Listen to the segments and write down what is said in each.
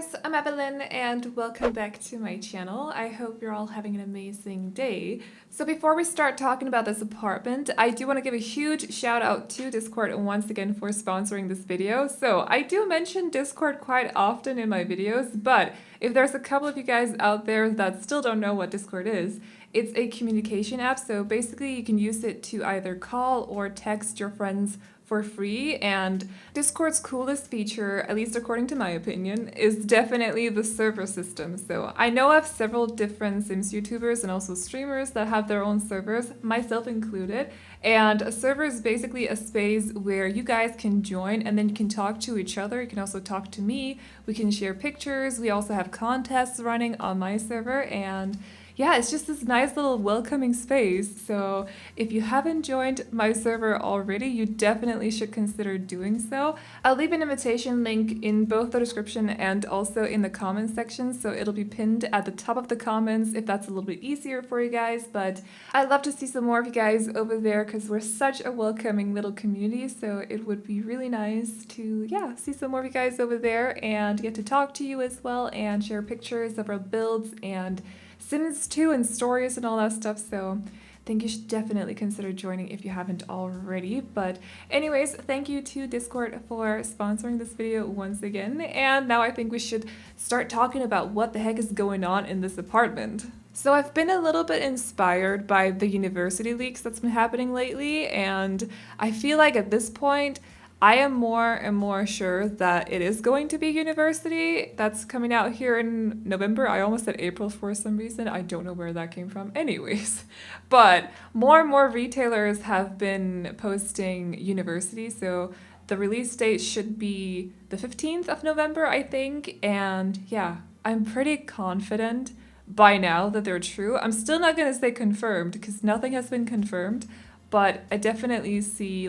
guys, I'm Aveline and welcome back to my channel. I hope you're all having an amazing day. So before we start talking about this apartment, I do want to give a huge shout out to Discord once again for sponsoring this video. So I do mention Discord quite often in my videos, but if there's a couple of you guys out there that still don't know what Discord is, it's a communication app. So basically you can use it to either call or text your friends for free, and Discord's coolest feature, at least according to my opinion, is definitely the server system. So I know of several different Sims YouTubers and also streamers that have their own servers, myself included, and a server is basically a space where you guys can join and then you can talk to each other. You can also talk to me, we can share pictures, we also have contests running on my server, and yeah, it's just this nice little welcoming space. So if you haven't joined my server already, you definitely should consider doing so. I'll leave an invitation link in both the description and also in the comments section. So it'll be pinned at the top of the comments if that's a little bit easier for you guys. But I'd love to see some more of you guys over there because we're such a welcoming little community. So it would be really nice to, yeah, see some more of you guys over there and get to talk to you as well and share pictures of our builds and Sims 2 and stories and all that stuff, so I think you should definitely consider joining if you haven't already. But anyways, thank you to Discord for sponsoring this video once again, and now I think we should start talking about what the heck is going on in this apartment. So I've been a little bit inspired by the university leaks that's been happening lately, and I feel like at this point I am more and more sure that it is going to be university that's coming out here in November. I almost said April for some reason. I don't know where that came from. Anyways, but more and more retailers have been posting university. So the release date should be the 15th of November, I think. And yeah, I'm pretty confident by now that they're true. I'm still not going to say confirmed because nothing has been confirmed, but I definitely see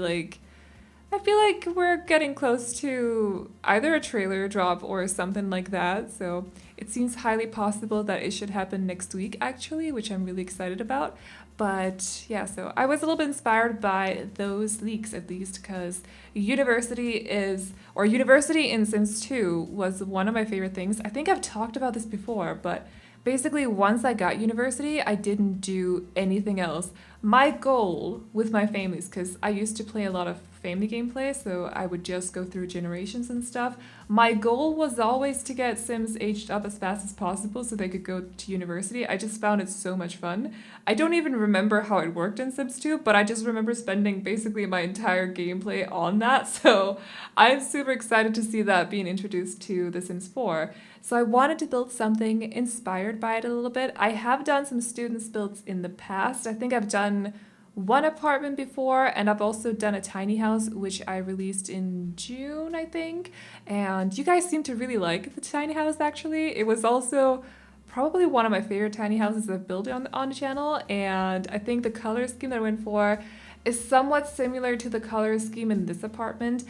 I feel like we're getting close to either a trailer drop or something like that, so it seems highly possible that it should happen next week actually, which I'm really excited about. But yeah, so I was a little bit inspired by those leaks at least because university in Sims 2 was one of my favorite things. I think I've talked about this before, but basically, once I got university, I didn't do anything else. My goal with my families, because I used to play a lot of family gameplay, so I would just go through generations and stuff. My goal was always to get Sims aged up as fast as possible so they could go to university. I just found it so much fun. I don't even remember how it worked in Sims 2, but I just remember spending basically my entire gameplay on that. So I'm super excited to see that being introduced to The Sims 4. So I wanted to build something inspired by it a little bit. I have done some students builds in the past. I think I've done one apartment before, and I've also done a tiny house, which I released in June, I think. And you guys seem to really like the tiny house, actually. It was also probably one of my favorite tiny houses I've built on the channel, and I think the color scheme that I went for is somewhat similar to the color scheme in this apartment.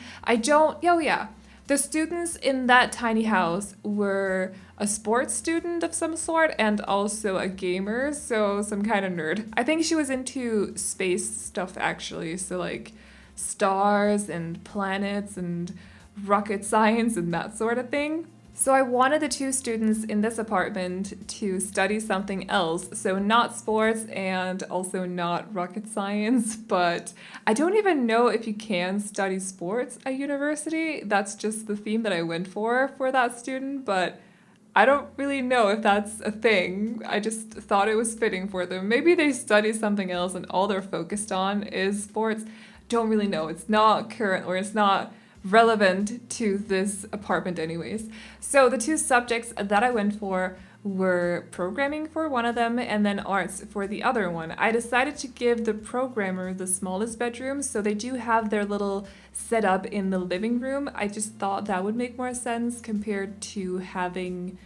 The students in that tiny house were a sports student of some sort and also a gamer, so some kind of nerd. I think she was into space stuff actually, so like stars and planets and rocket science and that sort of thing. So I wanted the two students in this apartment to study something else, so not sports and also not rocket science, but I don't even know if you can study sports at university. That's just the theme that I went for that student, but I don't really know if that's a thing. I just thought it was fitting for them. Maybe they study something else and all they're focused on is sports. Don't really know. It's not current or it's not relevant to this apartment anyways. So the two subjects that I went for were programming for one of them and then arts for the other one. I decided to give the programmer the smallest bedroom, so they do have their little setup in the living room. I just thought that would make more sense compared to having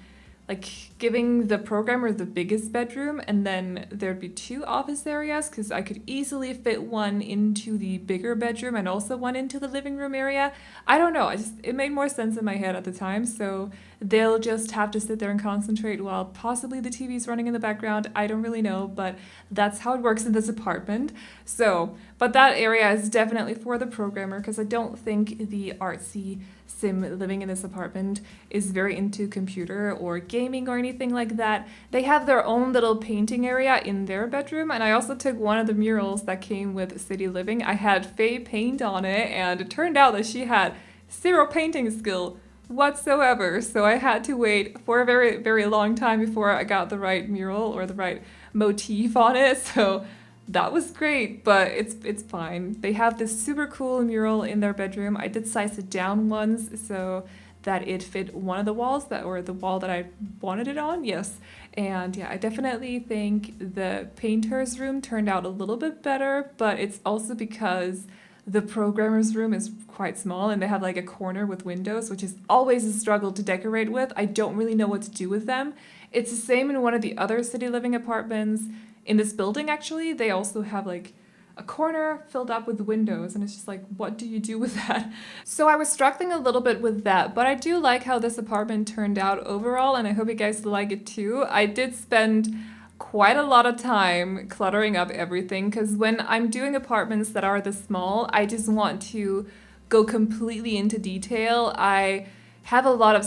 giving the programmer the biggest bedroom and then there'd be two office areas because I could easily fit one into the bigger bedroom and also one into the living room area. I don't know, it made more sense in my head at the time, so they'll just have to sit there and concentrate while possibly the TV's running in the background. I don't really know, but that's how it works in this apartment. So But that area is definitely for the programmer because I don't think the artsy sim living in this apartment is very into computer or gaming or anything like that. They have their own little painting area in their bedroom, and I also took one of the murals that came with City Living. I had Faye paint on it, and it turned out that she had zero painting skill whatsoever, so I had to wait for a very, very long time before I got the right mural or the right motif on it, so that was great, but it's fine. They have this super cool mural in their bedroom. I did size it down once so that it fit one of the walls or the wall that I wanted it on, yes. And yeah, I definitely think the painter's room turned out a little bit better, but it's also because the programmer's room is quite small and they have like a corner with windows, which is always a struggle to decorate with. I don't really know what to do with them. It's the same in one of the other City Living apartments. In this building, actually, they also have like a corner filled up with windows, and it's just like, what do you do with that? So I was struggling a little bit with that, but I do like how this apartment turned out overall, and I hope you guys like it too. I did spend quite a lot of time cluttering up everything because when I'm doing apartments that are this small, I just want to go completely into detail. I have a lot of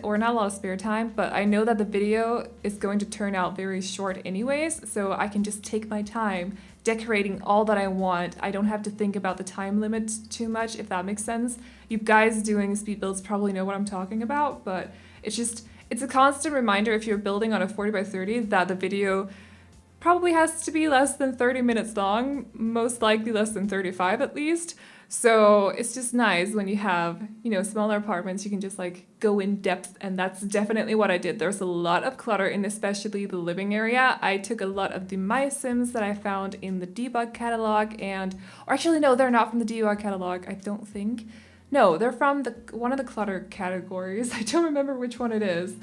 or not a lot of spare time, but I know that the video is going to turn out very short anyways, so I can just take my time decorating all that I want. I don't have to think about the time limit too much, if that makes sense. You guys doing speed builds probably know what I'm talking about, but it's a constant reminder if you're building on a 40 by 30 that the video probably has to be less than 30 minutes long, most likely less than 35 at least. So it's just nice when you have, smaller apartments, you can just like go in depth, and that's definitely what I did. There's a lot of clutter in especially the living area. I took a lot of the My Sims that I found in the debug catalog or actually no, they're not from the debug catalog, I don't think. No, they're from one of the clutter categories. I don't remember which one it is.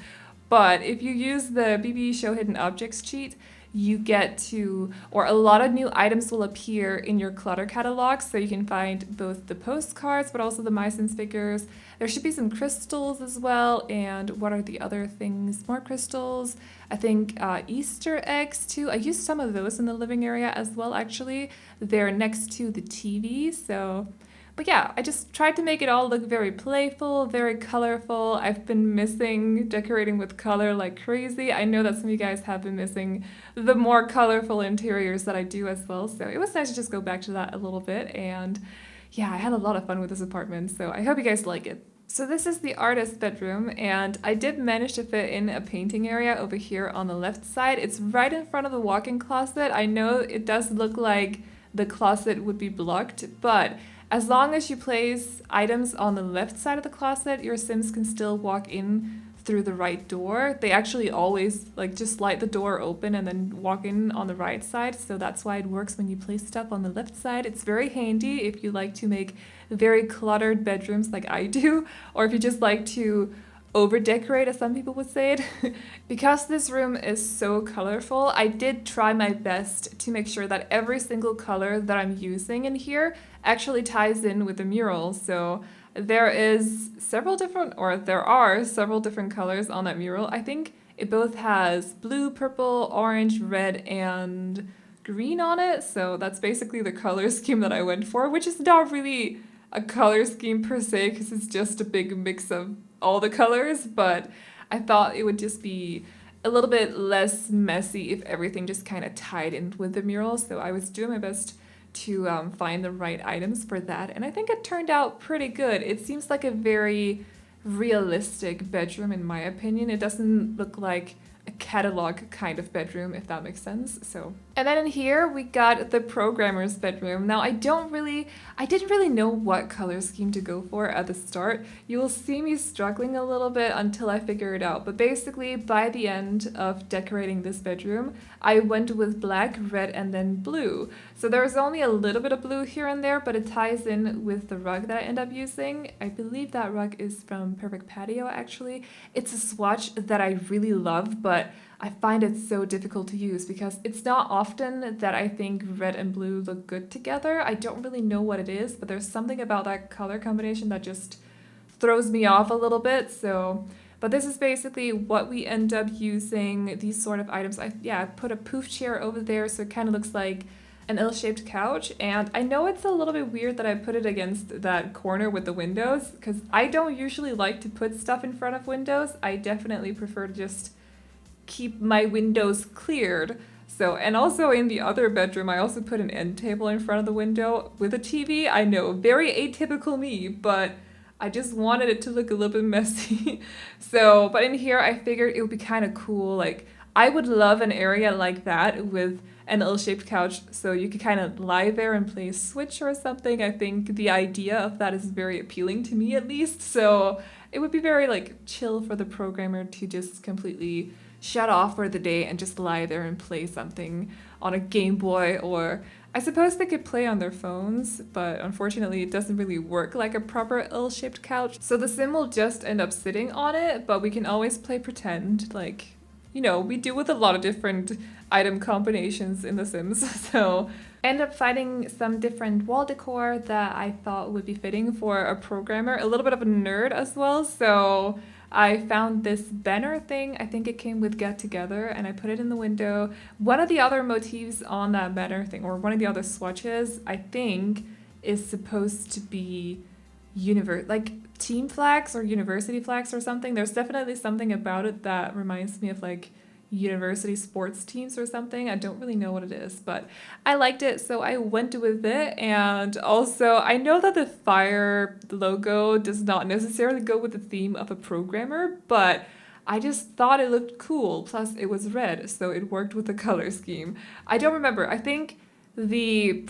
But if you use the bb.showhiddenobjects cheat, you get to, or a lot of new items will appear in your clutter catalog, so you can find both the postcards but also the My Sims figures. There should be some crystals as well, and what are the other things? More crystals, I think Easter eggs too. I used some of those in the living area as well, actually. They're next to the TV, so... But yeah, I just tried to make it all look very playful, very colorful. I've been missing decorating with color like crazy. I know that some of you guys have been missing the more colorful interiors that I do as well. So it was nice to just go back to that a little bit. And yeah, I had a lot of fun with this apartment. So I hope you guys like it. So this is the artist's bedroom, and I did manage to fit in a painting area over here on the left side. It's right in front of the walk-in closet. I know it does look like the closet would be blocked, but as long as you place items on the left side of the closet, your Sims can still walk in through the right door. They actually always just slide the door open and then walk in on the right side. So that's why it works when you place stuff on the left side. It's very handy if you like to make very cluttered bedrooms like I do, or if you just like to over decorate, as some people would say it. Because this room is so colorful, I did try my best to make sure that every single color that I'm using in here actually ties in with the mural. So there are several different colors on that mural. I think it both has blue, purple, orange, red, and green on it. So that's basically the color scheme that I went for, which is not really a color scheme per se, because it's just a big mix of all the colors, but I thought it would just be a little bit less messy if everything just kind of tied in with the mural. So I was doing my best to find the right items for that, and I think it turned out pretty good. It seems like a very realistic bedroom in my opinion. It doesn't look like a catalog kind of bedroom, if that makes sense. So, and then in here we got the programmer's bedroom. Now I didn't really know what color scheme to go for at the start. You will see me struggling a little bit until I figure it out, but basically by the end of decorating this bedroom, I went with black, red, and then blue. So there's only a little bit of blue here and there, but it ties in with the rug that I end up using. I believe that rug is from Perfect Patio, actually. It's a swatch that I really love, but I find it so difficult to use because it's not often that I think red and blue look good together. I don't really know what it is, but there's something about that color combination that just throws me off a little bit. So, but this is basically what we end up using, these sort of items. I put a poof chair over there, so it kind of looks like an L-shaped couch, and I know it's a little bit weird that I put it against that corner with the windows, because I don't usually like to put stuff in front of windows. I definitely prefer to just keep my windows cleared. So, and also in the other bedroom, I also put an end table in front of the window with a TV. I know, very atypical me, but I just wanted it to look a little bit messy. So, but in here, I figured it would be kind of cool. Like, I would love an area like that with an L-shaped couch, so you could kind of lie there and play Switch or something. I think the idea of that is very appealing to me, at least. So it would be very like chill for the programmer to just completely shut off for the day and just lie there and play something on a Game Boy, or I suppose they could play on their phones, but unfortunately it doesn't really work like a proper L-shaped couch. So the sim will just end up sitting on it, but we can always play pretend, like, you know, we do with a lot of different item combinations in The Sims. So I ended up finding some different wall decor that I thought would be fitting for a programmer, a little bit of a nerd as well. So I found this banner thing. I think it came with Get Together, and I put it in the window. One of the other motifs on that banner thing, or one of the other swatches, I think is supposed to be like team flags or university flags or something. There's definitely something about it that reminds me of like university sports teams or something. I don't really know what it is, but I liked it, so I went with it. And also, I know that the fire logo does not necessarily go with the theme of a programmer, but I just thought it looked cool. Plus, it was red, so it worked with the color scheme. I don't remember. I think not the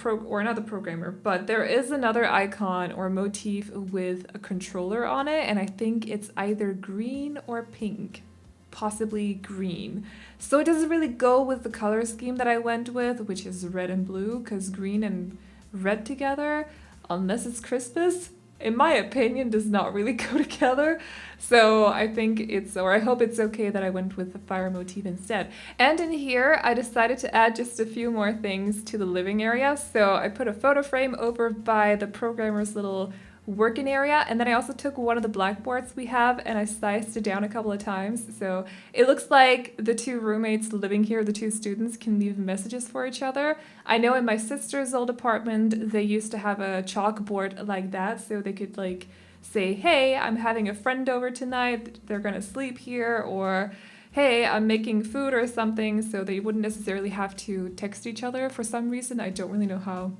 programmer, but there is another icon or motif with a controller on it, and I think it's either green or pink. Possibly green. So it doesn't really go with the color scheme that I went with, which is red and blue, because green and red together, unless it's Christmas, in my opinion, does not really go together. So I think I hope it's okay that I went with the fire motif instead. And in here, I decided to add just a few more things to the living area. So I put a photo frame over by the programmer's little working area, and then I also took one of the blackboards we have and I sized it down a couple of times, so it looks like the two roommates living here, the two students, can leave messages for each other. I know in my sister's old apartment they used to have a chalkboard like that, so they could like say, hey, I'm having a friend over tonight, they're gonna sleep here, or hey, I'm making food or something, so they wouldn't necessarily have to text each other for some reason. I don't really know how.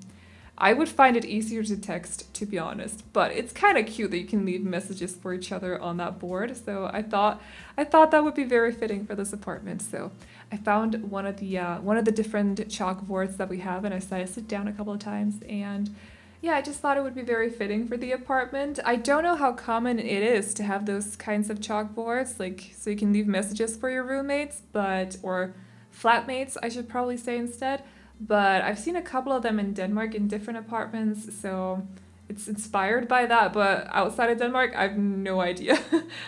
I would find it easier to text, to be honest, but it's kind of cute that you can leave messages for each other on that board. So I thought that would be very fitting for this apartment. So I found one of the different chalkboards that we have, and I sized it down a couple of times. And yeah, I just thought it would be very fitting for the apartment. I don't know how common it is to have those kinds of chalkboards, like so you can leave messages for your roommates, or flatmates, I should probably say instead. But I've seen a couple of them in Denmark in different apartments, so it's inspired by that, but outside of Denmark, I have no idea.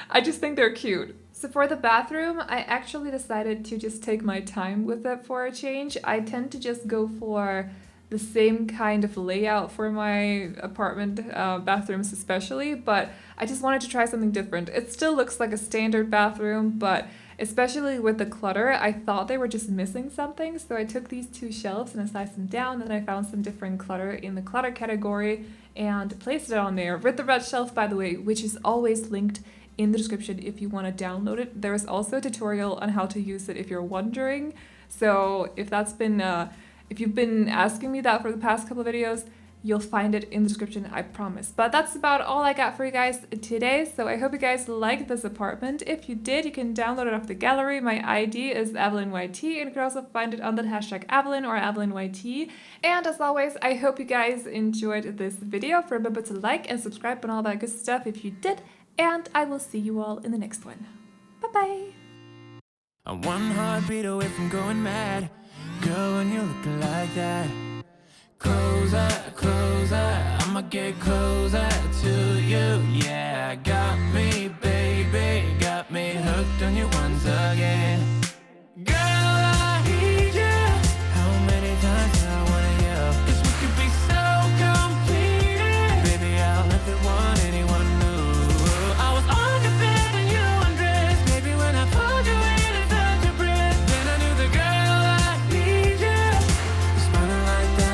I just think they're cute. So for the bathroom, I actually decided to just take my time with it for a change. I tend to just go for the same kind of layout for my apartment bathrooms especially, but I just wanted to try something different. It still looks like a standard bathroom, but especially with the clutter, I thought they were just missing something, so I took these two shelves and I sized them down, and then I found some different clutter in the clutter category and placed it on there with the red shelf, by the way, which is always linked in the description if you want to download it. There is also a tutorial on how to use it if you're wondering. So if you've been asking me that for the past couple of videos, you'll find it in the description, I promise. But that's about all I got for you guys today. So I hope you guys liked this apartment. If you did, you can download it off the gallery. My ID is AvelineYT, and you can also find it on the hashtag Aveline or AvelineYT. And as always, I hope you guys enjoyed this video. Remember to like and subscribe and all that good stuff if you did. And I will see you all in the next one. Bye-bye. I'm one heartbeat away from going mad. Girl, when you're looking like that, closer, closer, I'ma get closer to you. Yeah, got me, baby, got me hooked on you once again. Girl, I need you. How many times do I wanna yell? 'Cause we could be so complete. Baby, I'll never want anyone new. I was on the bed and you undressed. Baby, when I pulled you in and felt your breath, then I knew the girl I need you. You're smiling like that.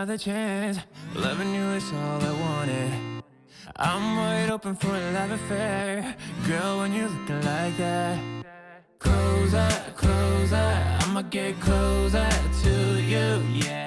another chance. Loving you is all I wanted. I'm wide open for a love affair. Girl, when you're looking like that. Closer, closer, I'ma get closer to you, yeah.